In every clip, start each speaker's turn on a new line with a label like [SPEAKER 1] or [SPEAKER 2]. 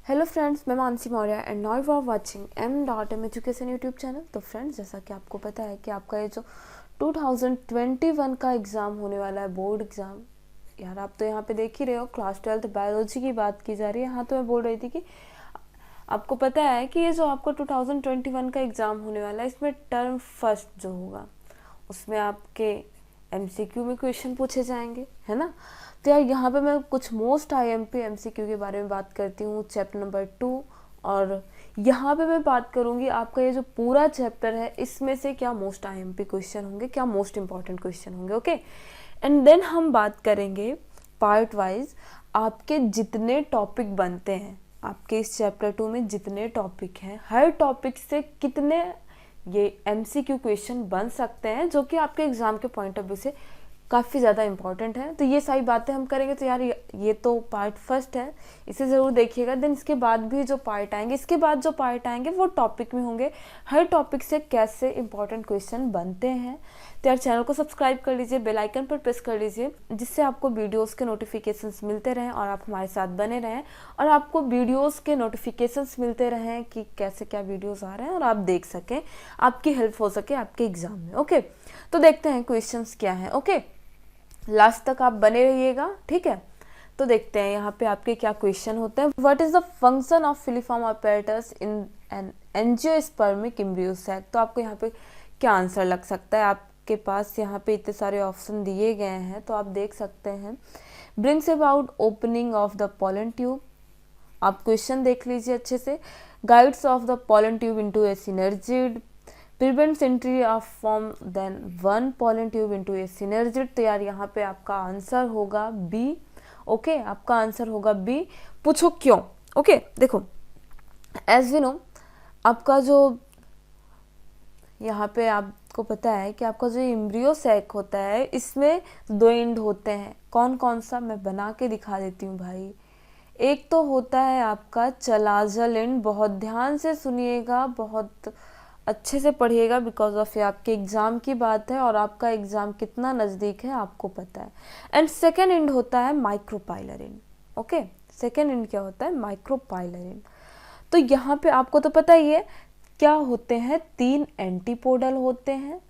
[SPEAKER 1] Hello friends, मैं Mansi Maurya and now you are watching M.M education YouTube channel. तो friends, जैसा कि आपको पता है कि आपका ये जो 2021 का एग्ज़ाम होने वाला है, बोर्ड एग्ज़ाम, यार आप तो यहाँ पे देख ही रहे हो, क्लास 12 बायोलॉजी की बात की जा रही है। हाँ, तो मैं बोल रही थी कि आपको पता है कि ये जो आपका 2021 का एग्ज़ाम होने वाला है, इसमें टर्म फर्स्ट जो होगा उसमें आपके MCQ में क्वेश्चन पूछे जाएंगे, है ना। तो यार यहाँ पे मैं कुछ मोस्ट IMP MCQ के बारे में बात करती हूँ, चैप्टर नंबर 2। और यहाँ पे मैं बात करूँगी आपका ये जो पूरा चैप्टर है, इसमें से क्या मोस्ट IMP क्वेश्चन होंगे, क्या मोस्ट इंपॉर्टेंट क्वेश्चन होंगे, ओके। एंड देन हम बात करेंगे पार्ट वाइज आपके जितने टॉपिक बनते हैं, आपके इस चैप्टर 2 में जितने टॉपिक हैं, हर टॉपिक से कितने ये MCQ क्वेश्चन बन सकते हैं, जो कि आपके एग्जाम के पॉइंट ऑफ व्यू से काफ़ी ज़्यादा इंपॉर्टेंट है। तो ये सारी बातें हम करेंगे। तो यार ये तो पार्ट फर्स्ट है, इसे ज़रूर देखिएगा। देन इसके बाद भी जो पार्ट आएंगे, इसके बाद जो पार्ट आएंगे वो टॉपिक में होंगे, हर टॉपिक से कैसे इंपॉर्टेंट क्वेश्चन बनते हैं। तो यार चैनल को सब्सक्राइब कर लीजिए, बेल आइकन पर प्रेस कर लीजिए, जिससे आपको वीडियोस के नोटिफिकेशंस मिलते रहें और आप हमारे साथ बने रहें, और आपको वीडियोस के नोटिफिकेशंस मिलते रहें कि कैसे क्या वीडियोस आ रहे हैं और आप देख सकें, आपकी हेल्प हो सके आपके एग्जाम में, ओके। तो देखते हैं क्वेश्चंस क्या है, ओके। लास्ट तक आप बने रहिएगा, ठीक है। तो देखते हैं यहाँ पे आपके क्या क्वेश्चन होते हैं। What is the function of filiform apparatus in an angiospermic embryo sac. तो आपको यहाँ पे क्या आंसर लग सकता है। आपके पास यहाँ पे इतने सारे ऑप्शन दिए गए हैं, तो आप देख सकते हैं। Brings about opening of the pollen tube, आप क्वेश्चन देख लीजिए अच्छे से। Guides of the pollen tube into a synergid, prevents entry of form then one pollen tube into a synergid. तो यार यहाँ पे आपका आंसर होगा बी, ओके। आपका आंसर होगा बी। पूछो क्यों, ओके। देखो, एज वी नो, आपका जो यहाँ पे आपको पता है कि आपका जो एम्ब्रियो सैक होता है, इसमें 2 एंड होते हैं। कौन कौन सा, मैं बना के दिखा देती हूँ भाई। एक तो होता है आपका चलाजल एंड, बहुत ध्यान से सुनिएगा, बहुत अच्छे से पढ़िएगा, बिकॉज ऑफ ये आपके एग्जाम की बात है और आपका एग्जाम कितना नज़दीक है आपको पता है। एंड सेकेंड एंड होता है micropylar and, okay. Second and क्या होता है, माइक्रोपाइलर एंड। तो यहाँ पे आपको तो पता ही है क्या होते हैं, 3 एंटीपोडल होते हैं।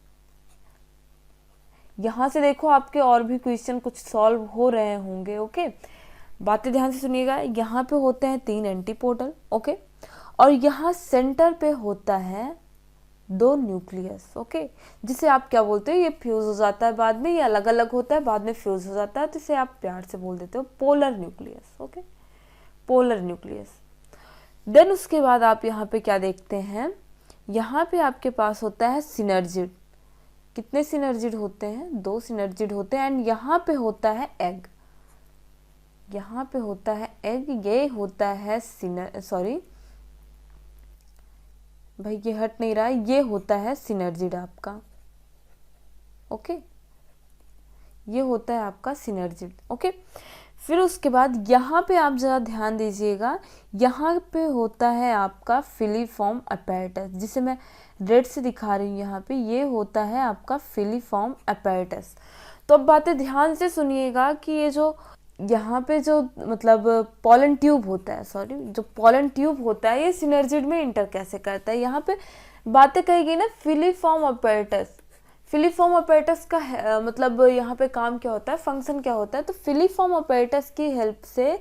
[SPEAKER 1] यहाँ से देखो आपके और भी क्वेश्चन कुछ सॉल्व हो रहे होंगे, ओके। बातें ध्यान से सुनिएगा। यहाँ पे होते हैं 3 एंटीपोडल, ओके। और यहाँ सेंटर पे होता है 2 न्यूक्लियस, ओके। जिसे आप क्या बोलते हो, ये फ्यूज हो जाता है बाद में, ये अलग अलग होता है, बाद में फ्यूज हो जाता है, तो इसे आप प्यार से बोल देते हो polar nucleus, okay. Polar nucleus. Then उसके बाद आप यहाँ पे क्या देखते हैं, यहाँ पे आपके पास होता है सिनर्जिड। कितने सिनर्जिड होते हैं, 2 सिनर्जिड होते हैं। एंड यहाँ पे होता है एग, यहाँ पे होता है एग, ये होता है सॉरी भाई ये हट नहीं रहा, ये होता है सिनर्जिड आपका, ओके। ये होता है आपका सिनर्जिड, ओके। फिर उसके बाद यहाँ पे आप जरा ध्यान दीजिएगा, यहाँ पे होता है आपका फिलीफॉर्म अपैरेटस, जिसे मैं रेड से दिखा रही हूँ यहाँ पे। ये होता है आपका फिलीफॉर्म अपैरेटस। तो अब बातें ध्यान से सुनिएगा कि ये जो यहाँ पे जो मतलब पोलन ट्यूब होता है, सॉरी, जो पोलन ट्यूब होता है, ये सिनर्जिड में इंटर कैसे करता है। यहाँ पे बातें कही गई ना, फिलीफॉर्म अपैरेटस। फिलीफॉर्म अपैरेटस का मतलब यहाँ पे काम क्या होता है, फंक्शन क्या होता है। तो फिलीफॉर्म अपैरेटस की हेल्प से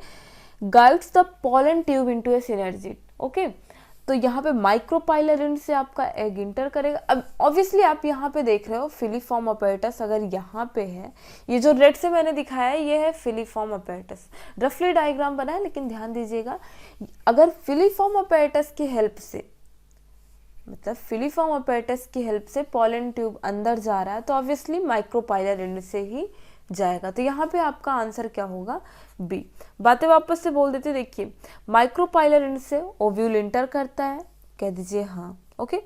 [SPEAKER 1] guides the pollen tube into a synergid, okay. तो यहाँ पे माइक्रोपाइलर से आपका एग इंटर करेगा। अब ऑब्वियसली आप यहाँ पे देख रहे हो फिलीफॉर्म अपैरेटस अगर यहाँ पे है, ये जो रेड से मैंने दिखाया है ये है फिलीफॉर्म अपैरेटस। रफली डायग्राम बना है, लेकिन ध्यान दीजिएगा, अगर फिलीफॉर्म अपैरेटस की हेल्प से, मतलब फिलीफॉर्म अपैरेटस की हेल्प से पोलन ट्यूब अंदर जा रहा है, तो ऑब्वियसली माइक्रोपाइलर एंड से ही जाएगा। तो यहाँ पे आपका आंसर क्या होगा, बी। बातें वापस से बोल देते, देखिए, माइक्रोपाइलर एंड से ओव्यूल इंटर करता है, कह दीजिए हाँ, okay.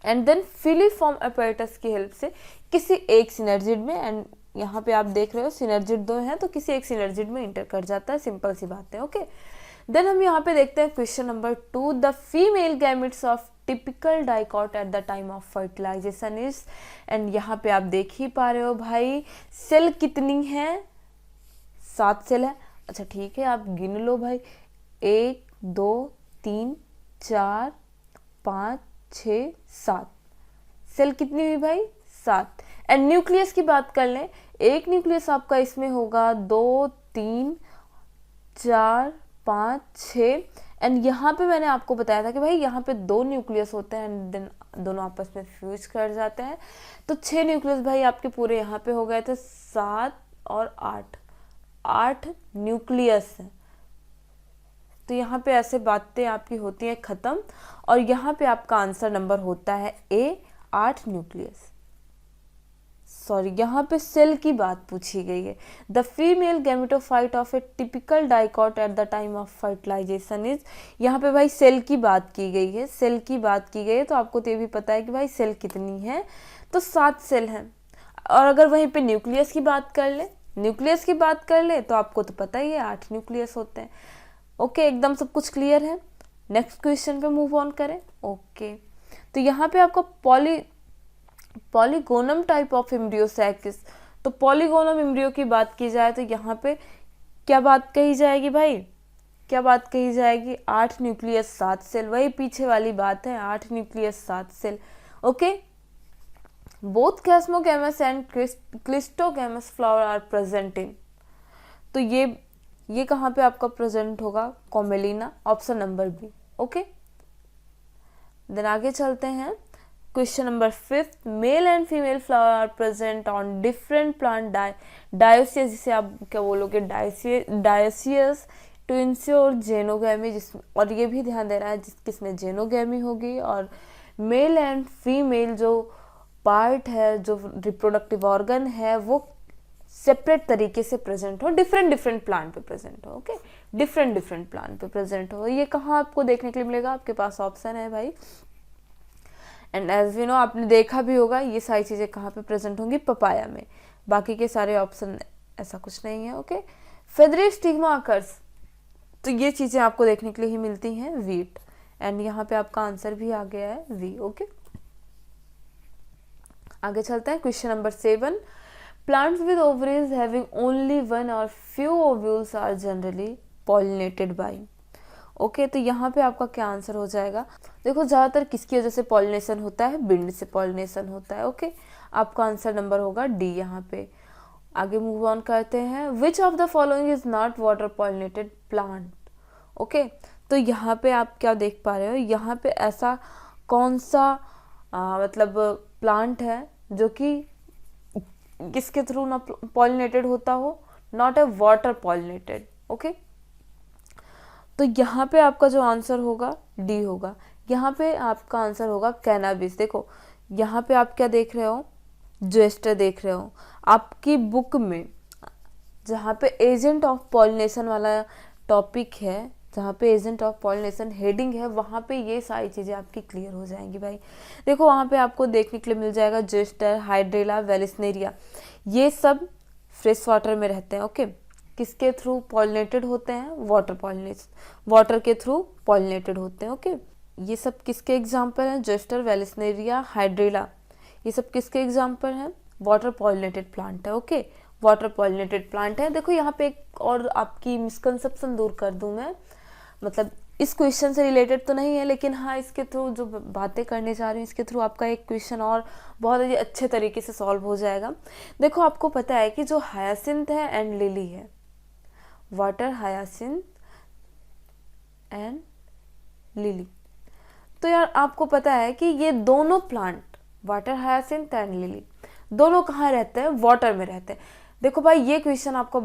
[SPEAKER 1] And then filiform apparatus की हेल्प से किसी एक सिनर्जिड में, एंड यहाँ पे आप देख रहे हो सिनर्जिड 2 हैं, तो किसी एक सिनर्जिड में इंटर कर जाता है, सिंपल सी बात है, ओके। देन हम यहाँ पे देखते हैं question number 2। The female gametes of typical dicot at the time of fertilization is, and यहाँ पे आप देख ही पा रहे हो भाई, सेल कितनी है, 7 सेल है। अच्छा ठीक है, आप गिन लो भाई, 1 2 3 4 5 6 7 सेल कितनी हुई भाई? 7। एंड न्यूक्लियस की बात कर लें, एक न्यूक्लियस आपका इसमें होगा 2 3 4 5 6। एंड यहाँ पे मैंने आपको बताया था कि भाई यहाँ पे 2 न्यूक्लियस होते हैं एंड देन दोनों आपस में फ्यूज कर जाते हैं, तो 6 न्यूक्लियस भाई आपके पूरे यहाँ पे हो गए थे। 7 और 8 न्यूक्लियस है। तो यहाँ पे ऐसे बातें आपकी होती हैं खत्म, और यहाँ पे आपका आंसर नंबर होता है ए, 8 न्यूक्लियस। सॉरी, यहाँ पे सेल की बात पूछी गई है। The female gametophyte of a typical dicot at the time of fertilization is, यहाँ पे भाई सेल की बात की गई है, सेल की बात की गई है, तो आपको तो ये भी पता है कि भाई सेल कितनी है, तो 7 सेल हैं। और अगर वहीं पे न्यूक्लियस की बात कर ले, न्यूक्लियस की बात कर ले तो आपको तो पता ही है 8 न्यूक्लियस होते हैं। ओके, एकदम सब कुछ क्लियर है। नेक्स्ट क्वेश्चन पे मूव ऑन करें। ओके, तो यहाँ पे आपका पॉलीगोनम टाइप ऑफ एम्ब्रियोसैकिस, तो पॉलीगोनम एम्ब्रियो की बात की जाए तो यहाँ पे क्या बात कही जाएगी भाई? क्या बात कही जाएगी? 8 न्यूक्लियस 7 सेल, वही पीछे वाली बात है, 8 nucleus 7 cell. Okay, both chasmogamous and cleistogamous flower are present in, तो ये कहाँ पे आपका प्रेजेंट होगा? Commelina, option number B. Okay, then आगे चलते हैं। Question number 5, male and female flower are present on different plant dioecious, जिसे आप क्या बोलोगे? डायोसियस टू इंश्योर जेनोगैमी, और ये भी ध्यान देना है किसमें जेनोगैमी होगी, और मेल एंड फीमेल जो पार्ट है, जो रिप्रोडक्टिव ऑर्गन है, वो सेपरेट तरीके से प्रेजेंट हो, डिफरेंट प्लांट पे प्रेजेंट हो। ओके, डिफरेंट प्लांट पे प्रेजेंट हो। ये कहाँ आपको देखने के लिए मिलेगा? आपके पास ऑप्शन है भाई, एंड एज वी नो, आपने देखा भी होगा ये सारी चीज़ें कहाँ पे प्रेजेंट होंगी? पपाया में। बाकी के सारे ऑप्शन ऐसा कुछ नहीं है। ओके, फेदरी स्टिग्मा अकर्स, तो ये चीज़ें आपको देखने के लिए ही मिलती हैं वीट, एंड यहाँ पे आपका आंसर भी आ गया है वी। ओके, आगे चलते हैं। Question number 7, plants with ovaries having only one or few ovules are generally pollinated by. Okay, तो यहाँ पे आपका क्या आंसर हो जाएगा? देखो, ज़्यादातर किसकी वजह से पॉलिनेशन होता है? बिंड से पॉलिनेशन होता है। ओके, आपका आंसर नंबर होगा डी यहाँ पे। आगे मूव ऑन करते हैं। Which of the following is not water pollinated plant? Okay, तो यहाँ पे आप क्या देख पा रहे हो? यहाँ पे ऐसा कौन सा मतलब प्लांट है जो कि किसके थ्रू ना पॉलिनेटेड होता हो? Not a water pollinated. Okay, तो यहाँ पे आपका जो आंसर होगा डी होगा। यहाँ पे आपका आंसर होगा कैनाबिस। देखो, यहाँ पे आप क्या देख रहे हो? जोएस्टर देख रहे हो। आपकी बुक में जहाँ पे एजेंट ऑफ पॉलिनेशन वाला टॉपिक है, जहाँ पे एजेंट ऑफ पॉलिनेशन हेडिंग है, वहाँ पे ये सारी चीज़ें आपकी क्लियर हो जाएंगी भाई। देखो, वहाँ पे आपको देखने के लिए मिल जाएगा जोएस्टर, हाइड्रेला, वेलिस्नेरिया, ये सब फ्रेश वाटर में रहते हैं। ओके, किसके थ्रू पॉलिनेटेड होते हैं? वाटर पॉलिनेशन, वाटर के थ्रू पॉलिनेटेड होते हैं। ओके, ये सब किसके एग्जाम्पल हैं? जोएस्टर, वेलिस्नेरिया, हाइड्रेला, ये सब किसके एग्जाम्पल हैं? वाटर पॉलिनेटेड प्लांट है। ओके, वाटर पॉलिनेटेड प्लांट है। देखो, यहाँ पे एक और आपकी मिसकंसेप्शन दूर कर दूं मैं, मतलब इस क्वेश्चन से रिलेटेड तो नहीं है, लेकिन हाँ, इसके थ्रू जो बातें करने जा रही हूँ, इसके थ्रू आपका एक क्वेश्चन और बहुत ही अच्छे तरीके से सॉल्व हो जाएगा। देखो, आपको पता है कि जो हायासिंथ है एंड लिली है, वाटर हायासिंथ एंड लिली, तो यार आपको पता है कि ये दोनों plant, water hyacinth and lily, दोनों कहाँ रहते हैं? वाटर में रहते हैं। देखो भाई, ये क्वेश्चन आपको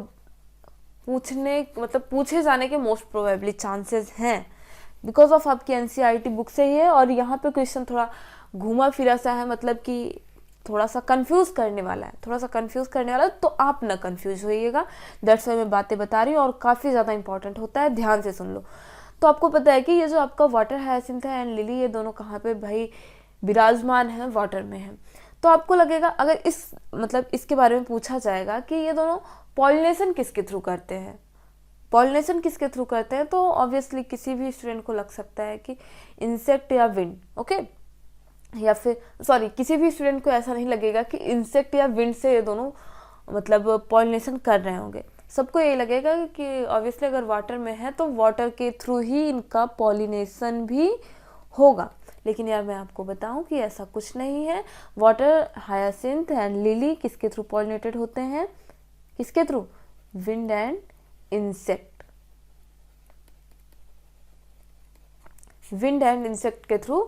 [SPEAKER 1] पूछे जाने के मोस्ट प्रोबेबली चांसेस हैं, बिकॉज ऑफ आपकी एनसीईआरटी बुक से ही है, और यहाँ पे क्वेश्चन थोड़ा घुमा फिरा सा है, मतलब कि थोड़ा सा कंफ्यूज करने वाला है, तो आप ना कंफ्यूज होइएगा। दैट्स वाई मैं बातें बता रही हूँ, और काफ़ी ज़्यादा इंपॉर्टेंट होता है, ध्यान से सुन लो। तो आपको पता है कि ये जो आपका वाटर हायासिंथ है एंड लिली, ये दोनों कहाँ पे भाई विराजमान है? वाटर में है। तो आपको लगेगा, अगर इसके बारे में पूछा जाएगा कि ये दोनों पॉलिनेशन किसके थ्रू करते हैं, तो ऑब्वियसली किसी भी स्टूडेंट को लग सकता है कि इंसेक्ट या विंड। ओके, या फिर सॉरी, किसी भी स्टूडेंट को ऐसा नहीं लगेगा कि इंसेक्ट या विंड से ये दोनों मतलब पॉलिनेशन कर रहे होंगे। सबको ये लगेगा कि ऑब्वियसली अगर वाटर में है तो वाटर के थ्रू ही इनका पॉलिनेशन भी होगा, लेकिन यार मैं आपको बताऊं कि ऐसा कुछ नहीं है। वाटर हायासिंथ एंड लिली किसके थ्रू पॉलिनेटेड होते हैं? किसके through? Wind and insect. Wind and insect के थ्रू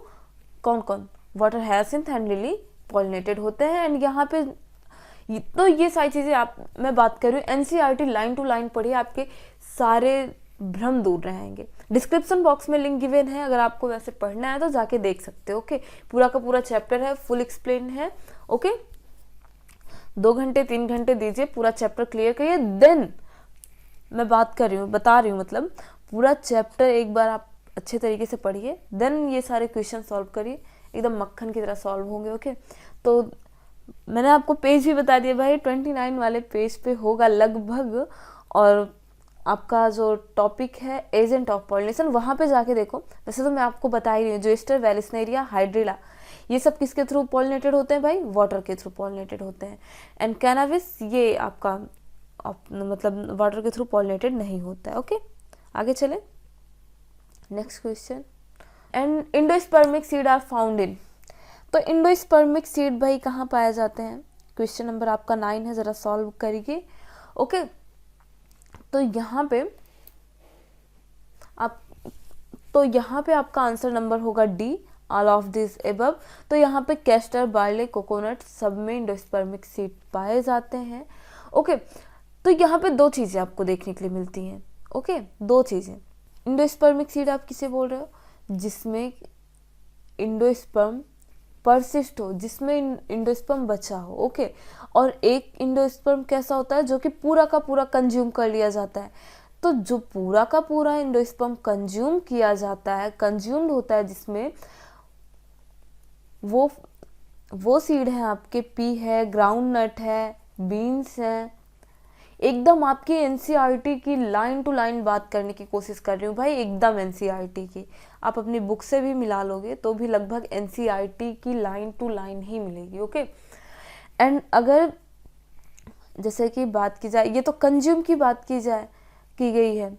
[SPEAKER 1] कौन कौन? Water hyacinth and lily pollinated होते हैं। एंड यहाँ पे तो ये सारी चीजें आप मैं बात कर रही हूँ एनसीईआरटी लाइन टू लाइन पढ़िए, आपके सारे भ्रम दूर रहेंगे। डिस्क्रिप्शन बॉक्स में लिंक गिवन है, अगर आपको वैसे पढ़ना है तो जाके देख सकते हो। ओके, पूरा का पूरा चैप्टर है, फुल एक्सप्लेन है। ओके, 2 घंटे 3 घंटे दीजिए, पूरा चैप्टर क्लियर करिए, देन मैं बता रही हूँ मतलब पूरा चैप्टर एक बार आप अच्छे तरीके से पढ़िए, देन ये सारे क्वेश्चन सॉल्व करिए, एकदम मक्खन की तरह सॉल्व होंगे। ओके, तो मैंने आपको पेज भी बता दिया भाई, 29 वाले पेज पे होगा लगभग। और आपका जो टॉपिक है एजेंट ऑफ पॉलिनेशन, वहाँ पे जाके देखो। वैसे तो मैं आपको बता ही रही हूँ, जोस्टर, वेलिस्नेरिया, हाइड्रिला, ये सब किसके थ्रू पॉलिनेटेड होते हैं भाई? वाटर के थ्रू पॉलिनेटेड होते हैं। एंड कैनाबिस ये आपका मतलब वाटर के थ्रू पॉलिनेटेड नहीं होता है। ओके, आगे चले next question. And endospermic seed are found in, तो इंडोस्पर्मिक सीड भाई कहाँ पाए जाते हैं? क्वेश्चन नंबर आपका 9 है, जरा सॉल्व करिए। ओके, तो यहाँ पे आपका आंसर नंबर होगा D, all of this above. तो यहाँ पे कैस्टर, बार्ले, कोकोनट सब में इंडोस्पर्मिक सीड पाए जाते हैं। ओके, तो यहाँ पे 2 चीजें आपको देखने के लिए मिलती हैं। ओके, 2 चीजें। इंडोस्पर्मिक सीड आप किसे बोल रहे हो? जिसमें इंडोस्पर्म परसिस्ट हो, जिसमें इंडोस्पर्म बचा हो। ओके, और एक इंडोस्पर्म कैसा होता है? जो कि पूरा का पूरा कंज्यूम कर लिया जाता है। तो जो पूरा का पूरा इंडोस्पर्म कंज्यूम किया जाता है, कंज्यूम्ड होता है, जिसमें वो सीड है आपके पी है, ग्राउंड नट है, बीन्स है। एकदम आपकी एनसीईआरटी की लाइन टू लाइन बात करने की कोशिश कर रही हूँ भाई, एकदम एनसीईआरटी की। आप अपनी बुक से भी मिला लोगे तो भी लगभग एनसीईआरटी की लाइन टू लाइन ही मिलेगी। ओके, एंड अगर जैसे कि बात की जाए, ये तो कंज्यूम की बात की गई है।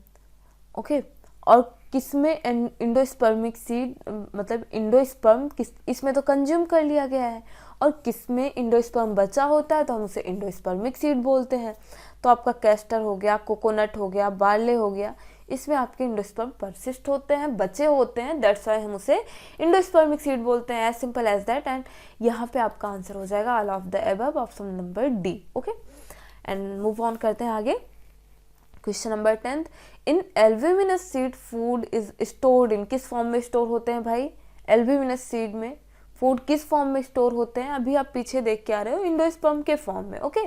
[SPEAKER 1] ओके, और किसमें इंडोस्पर्मिक सीड मतलब इंडोस्पर्म इसमें तो कंज्यूम कर लिया गया है, और किसमें इंडोस्पर्म बचा होता है तो हम उसे इंडोस्पर्मिक सीड बोलते हैं। तो आपका कैस्टर हो गया, कोकोनट हो गया, बार्ले हो गया, इसमें आपके इंडोस्पर्म परसिस्ट होते हैं, बचे होते हैं, दैट्स व्हाई हम उसे इंडोस्पर्मिक सीड बोलते हैं। As simple as that. And यहाँ पे आपका आंसर हो जाएगा all of the above, option number D. Okay, and move on करते हैं आगे। Question number 10, in albuminous seed food is stored in, किस फॉर्म में स्टोर होते हैं भाई? एल्ब्यूमिनस सीड में फूड किस फॉर्म में स्टोर होते हैं? अभी आप पीछे देख के आ रहे हो, इंडोस्पर्म के फॉर्म में। Okay,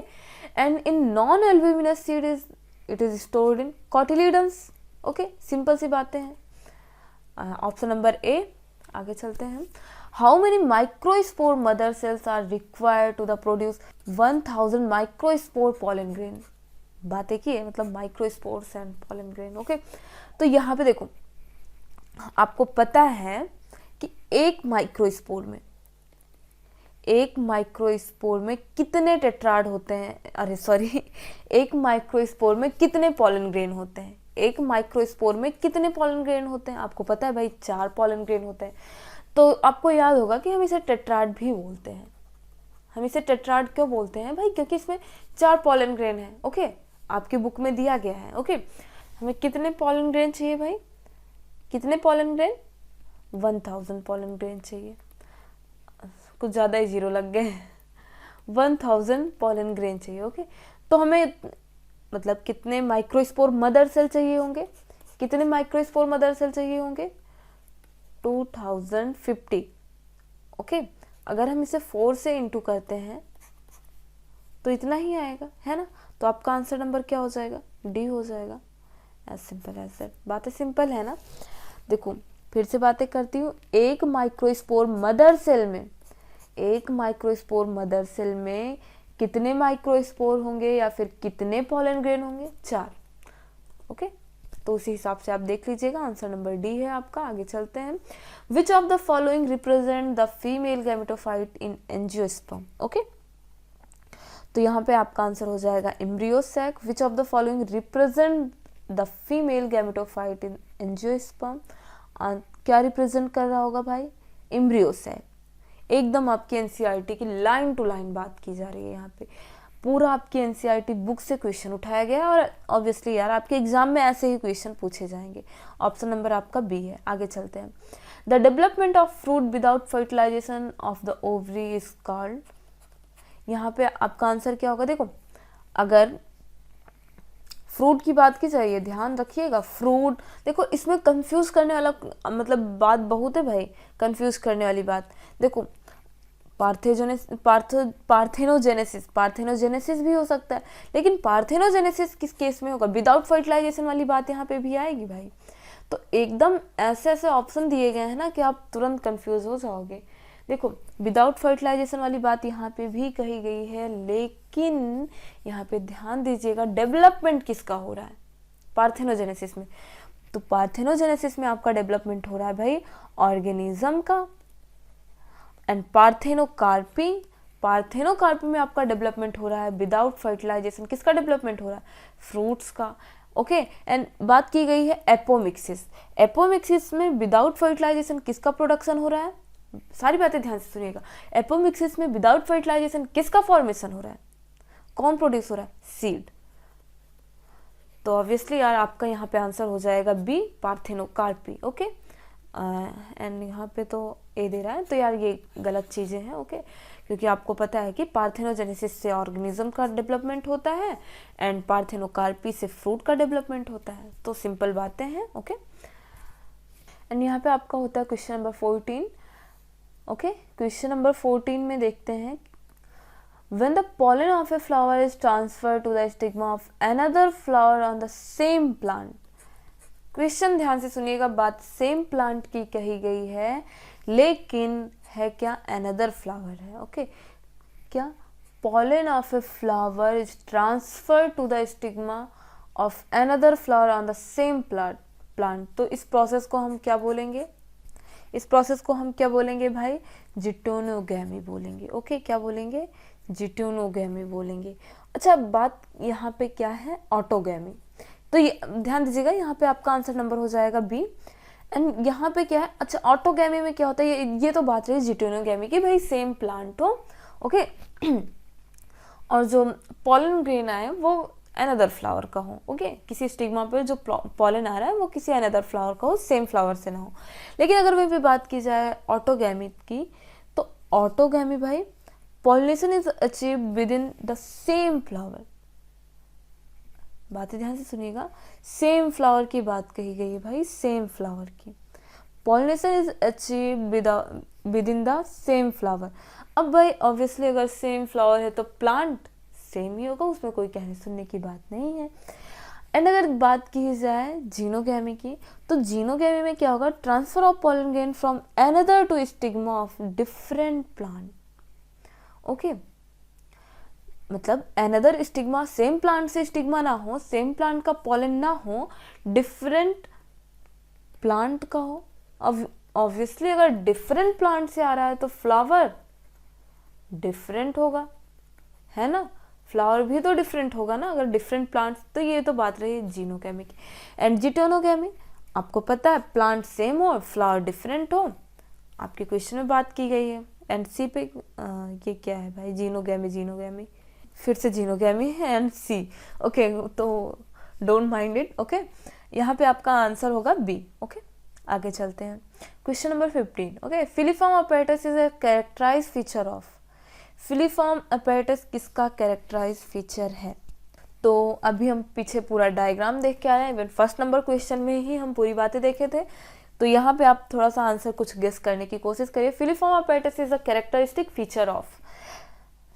[SPEAKER 1] and in non albuminous seed it is stored in cotyledons. Okay, simple सी बातें हैं। ऑप्शन नंबर ए, आगे चलते हैं। How many microspore mother cells are required to the produce 1000 microspore pollen grain? बात एक ही है, मतलब microspores and pollen grain. Okay, तो यहाँ पे देखो, आपको पता है कि एक माइक्रोस्पोर में कितने टेट्राड होते हैं? अरे सॉरी, एक माइक्रोस्पोर में कितने पॉलन ग्रेन होते हैं? एक माइक्रोस्पोर में कितने पॉलन ग्रेन होते हैं? आपको पता है भाई, 4 पॉलन ग्रेन होते हैं। तो आपको याद होगा कि हम इसे टेट्राड भी बोलते हैं। हम इसे टेट्राड क्यों बोलते हैं भाई? क्योंकि इसमें 4 पॉलन ग्रेन है। ओके, आपकी बुक में दिया गया है। ओके, हमें कितने पॉलन ग्रेन चाहिए भाई? कितने पॉलन ग्रेन? 1000 पॉलन ग्रेन चाहिए। कुछ ज़्यादा ही जीरो लग गए। 1000 पॉलन ग्रेन चाहिए। ओके, तो हमें मतलब कितने माइक्रोस्पोर मदर सेल चाहिए होंगे? कितने माइक्रोस्पोर मदर सेल चाहिए होंगे? 2050। ओके, अगर हम इसे 4 से इंटू करते हैं तो इतना ही आएगा, है ना? तो आपका आंसर नंबर क्या हो जाएगा? डी हो जाएगा। As simple as that. बातें सिंपल है ना? देखो फिर से बातें करती हूँ। एक माइक्रोस्पोर मदर सेल में कितने माइक्रोस्पोर होंगे या फिर कितने पॉलन ग्रेन होंगे? 4। ओके, तो उसी हिसाब से आप देख लीजिएगा, आंसर नंबर डी है आपका। आगे चलते हैं। Which of the following represent the female gametophyte in angiosperm? Okay, तो यहाँ पे आपका आंसर हो जाएगा embryo sac. Which of the following represent the female gametophyte in angiosperm. क्या रिप्रेजेंट कर रहा होगा भाई? Embryo sac. एकदम आपकी एनसीईआरटी की लाइन टू लाइन बात की जा रही है यहाँ पे, पूरा आपकी एनसीईआरटी बुक से क्वेश्चन उठाया गया है और ऑब्वियसली यार आपके एग्जाम में ऐसे ही क्वेश्चन पूछे जाएंगे। ऑप्शन नंबर आपका बी है। आगे चलते हैं। The development of fruit without fertilization of the ovary is called. यहाँ पे आपका आंसर क्या होगा? देखो, अगर फ्रूट की बात की जाए, ध्यान रखिएगा, फ्रूट, देखो इसमें कंफ्यूज करने वाला मतलब बात बहुत है भाई, कंफ्यूज करने वाली बात। देखो पार्थेनोजेनेसिस भी हो सकता है, लेकिन पार्थेनोजेनेसिस किस केस में होगा? विदाउट फर्टिलाइजेशन वाली बात यहाँ पे भी आएगी भाई। तो एकदम ऐसे ऐसे ऑप्शन दिए गए हैं ना कि आप तुरंत कंफ्यूज हो जाओगे। देखो विदाउट फर्टिलाइजेशन वाली बात यहाँ पे भी कही गई है, लेकिन यहाँ पे ध्यान दीजिएगा डेवलपमेंट किसका हो रहा है? पार्थेनोजेनेसिस में। तो पार्थेनोजेनेसिस में आपका डेवलपमेंट हो रहा है भाई ऑर्गेनिज्म का। एंड पार्थेनोकार्पी में आपका डेवलपमेंट हो रहा है विदाउट फर्टिलाइजेशन। किसका डेवलपमेंट हो रहा है? फ्रूट्स का। ओके एंड बात की गई है एपोमिक्सिस में विदाउट फर्टिलाइजेशन किसका प्रोडक्शन हो रहा है? सारी बातें ध्यान से सुनिएगा। एपोमिक्सिस में विदाउट फर्टिलाइजेशन किसका फॉर्मेशन हो रहा है? कौन प्रोड्यूस हो रहा है? सीड। तो ऑब्वियसली यार आपका यहाँ पे आंसर हो जाएगा बी, पार्थेनोकार्पी। ओके एंड यहाँ पे तो ए दे रहा है, तो यार ये गलत चीज़ें हैं। ओके क्योंकि आपको पता है कि पार्थेनोजेनेसिस से ऑर्गेनिज्म का डेवलपमेंट होता है एंड पार्थेनोकार्पी से फ्रूट का डेवलपमेंट होता है। तो सिंपल बातें हैं। ओके एंड यहाँ पे आपका होता है question number 14। Okay question number 14 में देखते हैं, when the pollen of a flower is transferred to the stigma of another flower on the same plant। Question ध्यान से सुनिएगा, बात सेम प्लांट की कही गई है, लेकिन है क्या? अनदर फ्लावर है। ओके क्या? pollen of a flower is transferred to the stigma of another flower on the same plant। तो इस प्रोसेस को हम क्या बोलेंगे? इस प्रोसेस को हम क्या बोलेंगे भाई? जिटोनोगैमी बोलेंगे। ओके क्या बोलेंगे? जिटोनोगैमी बोलेंगे। अच्छा बात यहाँ पे क्या है? ऑटोगैमी। तो ये ध्यान दीजिएगा, यहाँ पे आपका आंसर नंबर हो जाएगा बी। एंड यहाँ पे क्या है? अच्छा ऑटोगैमी में क्या होता है? ये तो बात रही जिटोनोगैमी की, भाई सेम प्लांट हो। ओके और जो पॉलन ग्रेन आए वो अनदर फ्लावर का हो। ओके किसी स्टिग्मा पे जो पॉलन आ रहा है वो किसी अनदर फ्लावर का हो, सेम फ्लावर से ना हो। लेकिन अगर वहीं पे बात की जाए ऑटोगैमी की, तो ऑटोगैमी भाई pollination is achieve with in the same flower. बातें ध्यान से सुनिएगा, सेम फ्लावर की बात कही गई है भाई, सेम फ्लावर की। Pollination is achieve with in the same flower. अब भाई ऑब्वियसली अगर सेम फ्लावर है तो प्लांट सेम ही होगा, उसमें कोई कहने सुनने की बात नहीं है। एंड अगर बात की जाए जीनोगैमी की, तो जीनोगैमी में क्या होगा? Transfer of pollen grain from another to stigma of different plant. Okay मतलब अनदर स्टिग्मा, सेम प्लांट से स्टिग्मा ना हो, सेम प्लांट का पॉलन ना हो, डिफरेंट प्लांट का हो। अब ऑब्वियसली अगर डिफरेंट प्लांट से आ रहा है तो फ्लावर डिफरेंट होगा, है ना? फ्लावर भी तो डिफरेंट होगा ना अगर डिफरेंट प्लांट्स। तो ये तो बात रही जीनोगैमी की। एंड जिटोनोगैमी आपको पता है प्लांट सेम हो फ्लावर डिफरेंट हो, आपके क्वेश्चन में बात की गई है। एंड सी पे ये क्या है भाई? जीनोगैमी फिर से जीनोगैमी है एंड सी। ओके तो डोंट माइंड इट। ओके यहाँ पे आपका आंसर होगा बी। ओके आगे चलते हैं question number 15। Okay filiform apparatus is a characterise feature of. Filiform apparatus किसका कैरेक्टराइज फीचर है? तो अभी हम पीछे पूरा डायग्राम देख के आए हैं, इवन फर्स्ट नंबर क्वेश्चन में ही हम पूरी बातें देखे थे। तो यहाँ पे आप थोड़ा सा आंसर कुछ गेस करने की कोशिश करिए। Filiform apparatus is a characteristic feature of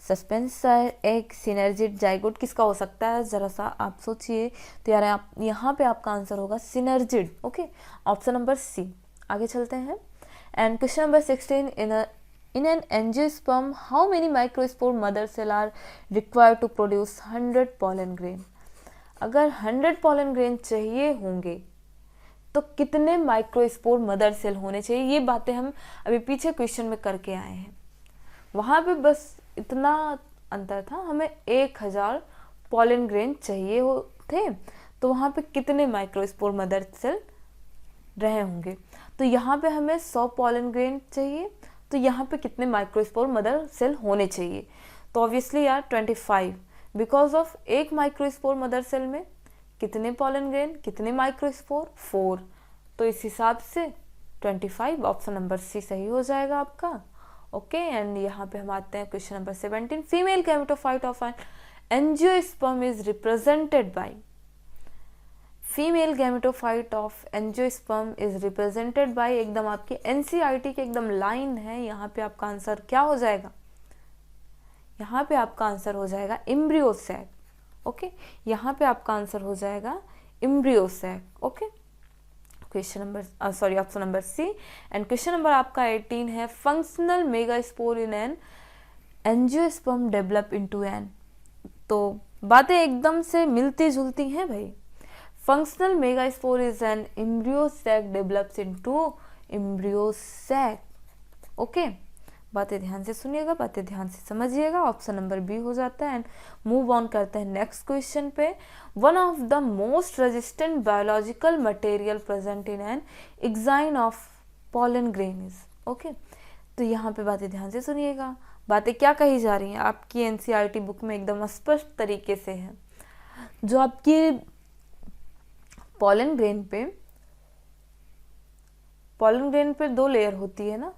[SPEAKER 1] suspensor, egg, synergid, zygote. किसका हो सकता है? जरा सा आप सोचिए। तो यार आप यहाँ पे आपका आंसर होगा synergid. Okay option number C. आगे चलते हैं and question number 16। In an angiosperm, how many microspore mother cell are required to produce 100 pollen grain? अगर 100 pollen grain चाहिए होंगे तो कितने माइक्रोस्पोर मदर सेल होने चाहिए? ये बातें हम अभी पीछे क्वेश्चन में करके आए हैं। वहाँ पे बस इतना अंतर था, हमें 1000 पॉलन ग्रेन चाहिए थे, तो वहाँ पे कितने माइक्रोस्पोर मदर सेल रहे होंगे। तो यहाँ पे हमें 100 पॉलन ग्रेन चाहिए, तो यहाँ पे कितने माइक्रोस्पोर मदर सेल होने चाहिए। तो ऑब्वियसली यार 25, बिकॉज ऑफ एक माइक्रोस्पोर मदर सेल में कितने पॉलन ग्रेन, कितने माइक्रोस्पोर, 4। तो इस हिसाब से 25, ऑप्शन नंबर सी सही हो जाएगा आपका। ओके, एंड यहाँ पे हम आते हैं question number 17। Female gametophyte of an angiosperm is represented by, female gametophyte of angiosperm is represented by, एकदम आपकी एनसीईआरटी के एकदम लाइन है। यहाँ पे आपका आंसर क्या हो जाएगा, यहाँ पे आपका आंसर हो जाएगा एम्ब्रियो सैक। ओके, यहाँ पे आपका आंसर हो जाएगा embryo sac. Okay, question number option number C. And question number आपका 18 है, functional megaspore in an angiosperm develop into an. तो बातें एकदम से मिलती जुलती हैं भाई। Functional megaspore is an embryo sac develops into embryo sac. Okay, बातें ध्यान से सुनिएगा, बातें ध्यान से समझिएगा। ऑप्शन नंबर बी हो जाता है। एंड मूव ऑन करते हैं नेक्स्ट क्वेश्चन पे। One of the most resistant biological material present in an exine of pollen grain is. Okay, तो यहाँ पे बातें ध्यान से सुनिएगा, बातें क्या कही जा रही हैं आपकी एनसीईआरटी बुक में एकदम स्पष्ट तरीके से है। जो आपकी पॉलन ग्रेन पे 2 लेयर होती है ना,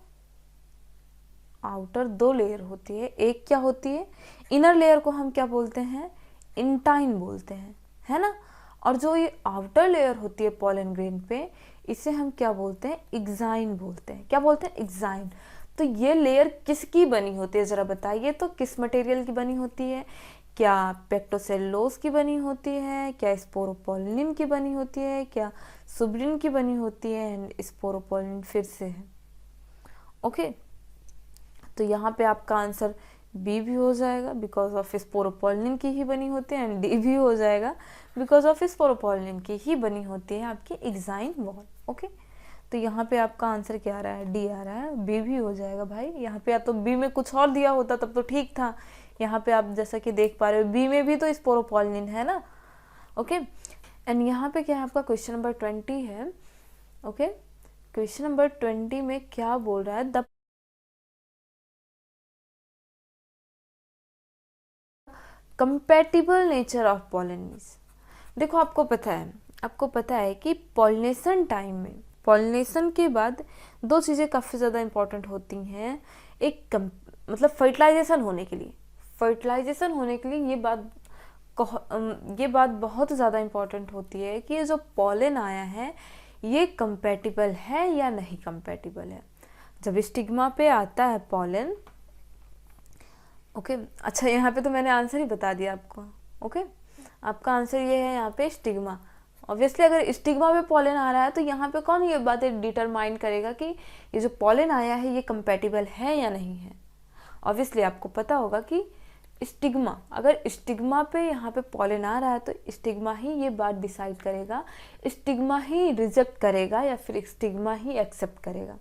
[SPEAKER 1] आउटर 2 लेयर होती है। एक क्या होती है, इनर लेयर को हम क्या बोलते हैं, इंटाइन बोलते हैं, है ना। और जो ये आउटर लेयर होती है पॉलन ग्रेन पे, इसे हम क्या बोलते हैं, एक्साइन बोलते हैं। क्या बोलते हैं, एक्साइन। तो ये लेयर किसकी बनी होती है जरा बताइए तो, किस मटेरियल की बनी होती है। क्या पेक्टोसेल्लोज की बनी होती है, क्या स्पोरोपोलिन की बनी होती है, क्या सुब्रिन की बनी होती है। एंड स्पोरोपोलिन फिर से है। ओके, तो यहाँ पे आपका आंसर बी भी हो जाएगा, बिकॉज ऑफ स्पोरोपोलिन की ही बनी होती है। एंड डी भी हो जाएगा, बिकॉज ऑफ स्पोरोपोलिन की ही बनी होती है आपकी एक्साइन वॉल। ओके, तो यहाँ पे आपका आंसर क्या आ रहा है, डी आ रहा है। बी भी हो जाएगा भाई। यहाँ पे या तो बी में कुछ और दिया होता तब तो ठीक था। यहाँ पे आप जैसा कि देख पा रहे हो बी में भी तो स्पोरोपोलिन है ना। ओके, एंड यहाँ पे क्या है आपका क्वेश्चन नंबर 20 है। ओके, क्वेश्चन नंबर 20 में क्या बोल रहा है, द कंपैटिबल नेचर ऑफ पॉलिनेज। देखो आपको पता है कि पॉलिनेशन टाइम में, पॉलिनेशन के बाद 2 चीज़ें काफ़ी ज़्यादा इंपॉर्टेंट होती हैं। एक मतलब फर्टिलाइजेशन होने के लिए ये बात बहुत ज़्यादा इंपॉर्टेंट होती है कि ये जो पॉलन आया है ये कंपैटिबल है या नहीं कंपैटिबल है। जब स्टिग्मा पे आता है पॉलन, ओके, अच्छा यहाँ पे तो मैंने आंसर ही बता दिया आपको। ओके, आपका आंसर ये है यहाँ पे स्टिग्मा। ऑब्वियसली अगर स्टिग्मा पे पॉलन आ रहा है तो यहाँ पे कौन ये बातें डिटरमाइन करेगा कि ये जो पॉलन आया है ये कंपैटिबल है या नहीं है। ऑब्वियसली आपको पता होगा कि स्टिग्मा, अगर स्टिग्मा पे यहाँ पे पॉलन आ रहा है तो स्टिग्मा ही ये बात डिसाइड करेगा, स्टिग्मा ही रिजेक्ट करेगा या फिर स्टिग्मा ही एक्सेप्ट करेगा।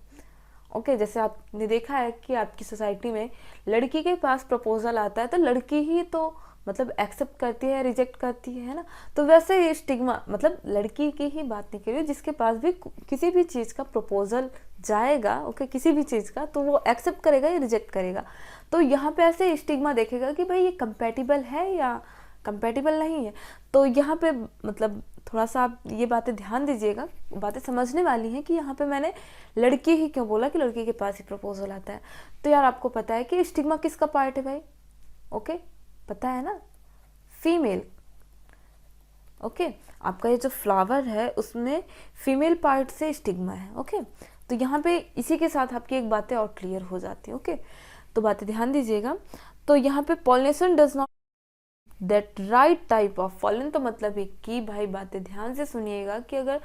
[SPEAKER 1] ओके, जैसे आपने देखा है कि आपकी सोसाइटी में लड़की के पास प्रपोजल आता है तो लड़की ही तो मतलब एक्सेप्ट करती है, रिजेक्ट करती है ना। तो वैसे ये स्टिग्मा मतलब लड़की की ही बात नहीं करिए, जिसके पास भी किसी भी चीज़ का प्रपोजल जाएगा, ओके, किसी भी चीज़ का, तो वो एक्सेप्ट करेगा या रिजेक्ट करेगा। तो यहाँ पे ऐसे स्टिग्मा देखेगा कि भाई ये कंपैटिबल है या कंपैटिबल नहीं है। तो यहाँ पे मतलब थोड़ा सा आप ये बातें ध्यान दीजिएगा, बातें समझने वाली हैं कि यहाँ पे मैंने लड़की ही क्यों बोला कि लड़की के पास ही प्रपोजल आता है। तो यार आपको पता है कि स्टिग्मा किसका पार्ट है भाई, ओके, पता है ना, फीमेल। ओके, आपका ये जो फ्लावर है उसमें फीमेल पार्ट से स्टिग्मा है। ओके, तो यहाँ पे इसी के साथ आपकी एक बातें और क्लियर हो जाती है। ओके, तो बातें ध्यान दीजिएगा। तो यहाँ पे pollination does not that right type of pollen, तो मतलब ये कि भाई बातें ध्यान से सुनिएगा कि अगर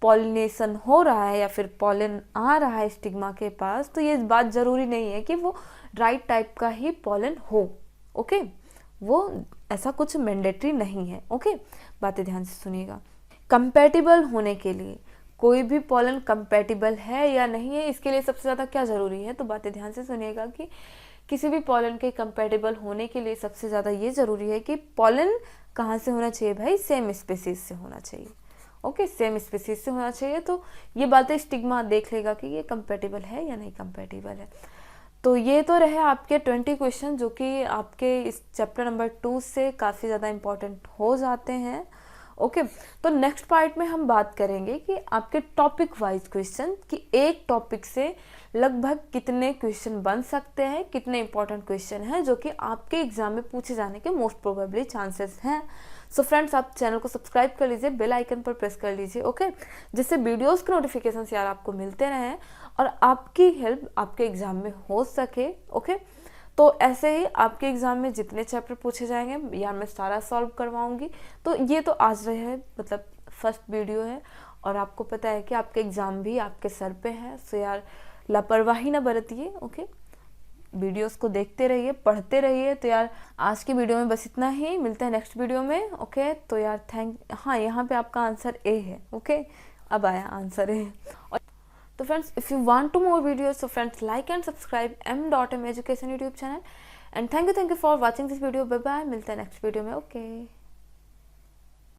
[SPEAKER 1] पॉलिनेशन हो रहा है या फिर पॉलन आ रहा है स्टिग्मा के पास, तो ये बात जरूरी नहीं है कि वो राइट टाइप का ही पॉलन हो। ओके, वो ऐसा कुछ मैंडेटरी नहीं है। ओके, बातें ध्यान से सुनिएगा। कंपैटिबल होने के लिए कोई भी पॉलन कंपैटिबल है या नहीं है, इसके लिए सबसे ज़्यादा क्या ज़रूरी है, तो बातें ध्यान से सुनिएगा कि किसी भी पॉलन के कंपैटिबल होने के लिए सबसे ज़्यादा ये ज़रूरी है कि पॉलन कहाँ से होना चाहिए भाई, सेम स्पीसीज से होना चाहिए। ओके, सेम स्पीसीज से होना चाहिए। तो ये बातें स्टिग्मा देख लेगा कि ये कंपैटिबल है या नहीं कंपैटिबल है। तो ये तो रहे आपके 20 क्वेश्चन जो कि आपके इस चैप्टर नंबर 2 से काफ़ी ज़्यादा इम्पोर्टेंट हो जाते हैं। ओके, तो नेक्स्ट पार्ट में हम बात करेंगे कि आपके टॉपिक वाइज क्वेश्चन कि एक टॉपिक से लगभग कितने क्वेश्चन बन सकते हैं, कितने इंपॉर्टेंट क्वेश्चन हैं जो कि आपके एग्जाम में पूछे जाने के मोस्ट प्रोबेबली चांसेस हैं। सो फ्रेंड्स, आप चैनल को सब्सक्राइब कर लीजिए, बेल आइकन पर प्रेस कर लीजिए। ओके, जिससे वीडियोस के नोटिफिकेशन यार आपको मिलते रहें और आपकी हेल्प आपके एग्जाम में हो सके। ओके, तो ऐसे ही आपके एग्जाम में जितने चैप्टर पूछे जाएंगे यार मैं सारा सॉल्व करवाऊंगी। तो ये तो आज रहे मतलब फर्स्ट वीडियो है और आपको पता है कि आपके एग्जाम भी आपके सर पे है। सो यार लापरवाही ना बरतिए। ओके, वीडियोस को देखते रहिए, पढ़ते रहिए। तो यार आज की वीडियो में बस इतना ही, मिलते हैं नेक्स्ट वीडियो में। ओके, तो यार हाँ, यहाँ पे आपका आंसर ए है। ओके, अब आया आंसर ए। तो friends, if you want to more videos, so friends like and subscribe m.m education YouTube channel and thank you for watching this video. Bye bye, मिलते हैं नेक्स्ट वीडियो में। Okay.